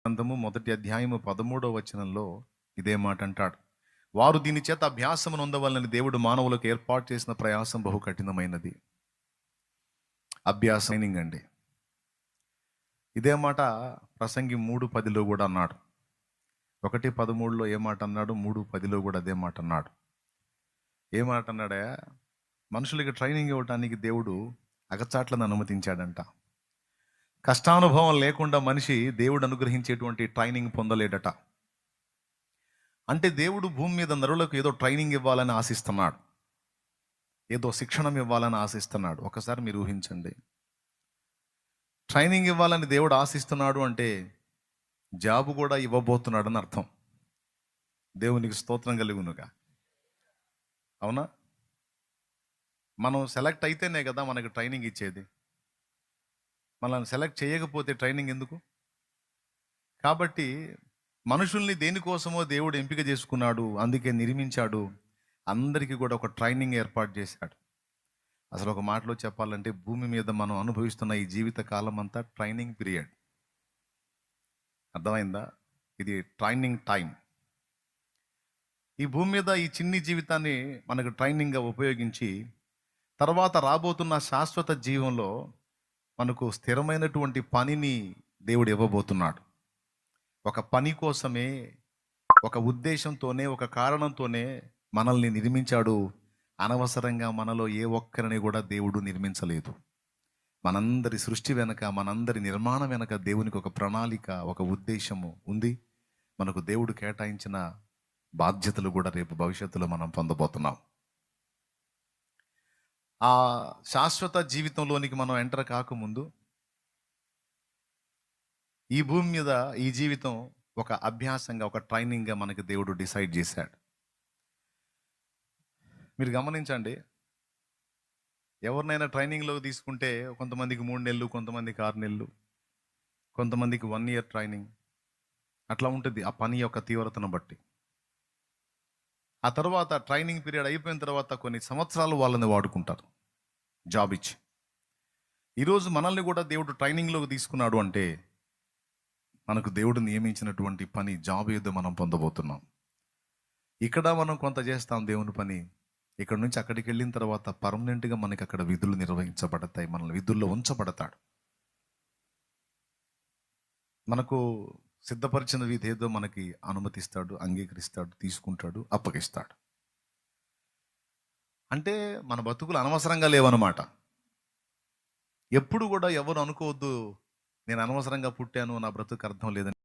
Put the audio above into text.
గ్రంథము 1 అధ్యాయము 13వ వచనంలో ఇదే మాట అంటాడు. వారు దీని చేత అభ్యాసము నొందవలనని దేవుడు మానవులకు ఏర్పాటు చేసిన ప్రయాసం బహు కఠినమైనది. అభ్యాసం ట్రైనింగ్ అండి. ఇదే మాట ప్రసంగి 3:10లో కూడా అన్నాడు. 1:13లో ఏ మాట అన్నాడు, 3:10లో కూడా అదే మాట అన్నాడు. ఏ మాట అన్నాడా? మనుషులకి ట్రైనింగ్ ఇవ్వడానికి దేవుడు అగచాట్లను అనుమతించాడంట. కష్టానుభవం లేకుండా మనిషి దేవుడు అనుగ్రహించేటువంటి ట్రైనింగ్ పొందలేడట. అంటే దేవుడు భూమి మీద నరులకు ఏదో ట్రైనింగ్ ఇవ్వాలని ఆశిస్తున్నాడు, ఏదో శిక్షణ ఇవ్వాలని ఆశిస్తున్నాడు. ఒకసారి మీరు ఊహించండి, ట్రైనింగ్ ఇవ్వాలని దేవుడు ఆశిస్తున్నాడు అంటే జాబ్ కూడా ఇవ్వబోతున్నాడు అని అర్థం. దేవునికి స్తోత్రం కలుగునుగా. అవునా? మనం సెలెక్ట్ అయితేనే కదా మనకు ట్రైనింగ్ ఇచ్చేది. మనల్ని సెలెక్ట్ చేయకపోతే ట్రైనింగ్ ఎందుకు? కాబట్టి మనుషుల్ని దేనికోసమో దేవుడు ఎంపిక చేసుకున్నాడు, అందుకే నిర్మించాడు. అందరికీ కూడా ఒక ట్రైనింగ్ ఏర్పాటు చేశాడు. అసలు ఒక మాటలో చెప్పాలంటే భూమి మీద మనం అనుభవిస్తున్న ఈ జీవిత కాలం అంతా ట్రైనింగ్ పీరియడ్. అర్థమైందా? ఇది ట్రైనింగ్ టైం. ఈ భూమి మీద ఈ చిన్ని జీవితాన్ని మనకు ట్రైనింగ్గా ఉపయోగించి తర్వాత రాబోతున్న శాశ్వత జీవంలో మనకు స్థిరమైనటువంటి పనిని దేవుడు ఇవ్వబోతున్నాడు. ఒక పని కోసమే, ఒక ఉద్దేశంతోనే, ఒక కారణంతోనే మనల్ని నిర్మించాడు. అనవసరంగా మనలో ఏ ఒక్కరిని కూడా దేవుడు నిర్మించలేదు. మనందరి సృష్టి వెనక, మనందరి నిర్మాణం వెనక దేవునికి ఒక ప్రణాళిక, ఒక ఉద్దేశము ఉంది. మనకు దేవుడు కేటాయించిన బాధ్యతలు కూడా రేపు భవిష్యత్తులో మనం పొందబోతున్నాం. ఆ శాశ్వత జీవితంలోనికి మనం ఎంటర్ కాకముందు ఈ భూమి మీద ఈ జీవితం ఒక అభ్యాసంగా, ఒక ట్రైనింగ్గా మనకి దేవుడు డిసైడ్ చేశాడు. మీరు గమనించండి, ఎవరినైనా ట్రైనింగ్లో తీసుకుంటే కొంతమందికి 3 నెలలు, కొంతమందికి 6 నెలలు, కొంతమందికి 1 ఇయర్ ట్రైనింగ్, అట్లా ఉంటుంది ఆ పని యొక్క తీవ్రతను బట్టి. ఆ తర్వాత ట్రైనింగ్ పీరియడ్ అయిపోయిన తర్వాత కొన్ని సంవత్సరాలు వాళ్ళని వాడుకుంటారు జాబ్ ఇచ్చి. ఈరోజు మనల్ని కూడా దేవుడు ట్రైనింగ్లోకి తీసుకున్నాడు అంటే మనకు దేవుడు నియమించినటువంటి పని, జాబ్ ఏదో మనం పొందబోతున్నాం. ఇక్కడ మనం కొంత చేస్తాం దేవుని పని. ఇక్కడ నుంచి అక్కడికి వెళ్ళిన తర్వాత పర్మనెంట్గా మనకి అక్కడ విధులు నిర్వహించబడతాయి. మనల్ని విధుల్లో ఉంచబడతాడు. మనకు సిద్ధపరిచిన విధి ఏదో మనకి అనుమతిస్తాడు, అంగీకరిస్తాడు, తీసుకుంటాడు, అప్పగిస్తాడు. అంటే మన బతుకులు అనవసరంగా లేవన్నమాట. ఎప్పుడు కూడా ఎవరు అనుకోవద్దు, నేను అనవసరంగా పుట్టాను, నా బ్రతుకు అర్థం లేదని.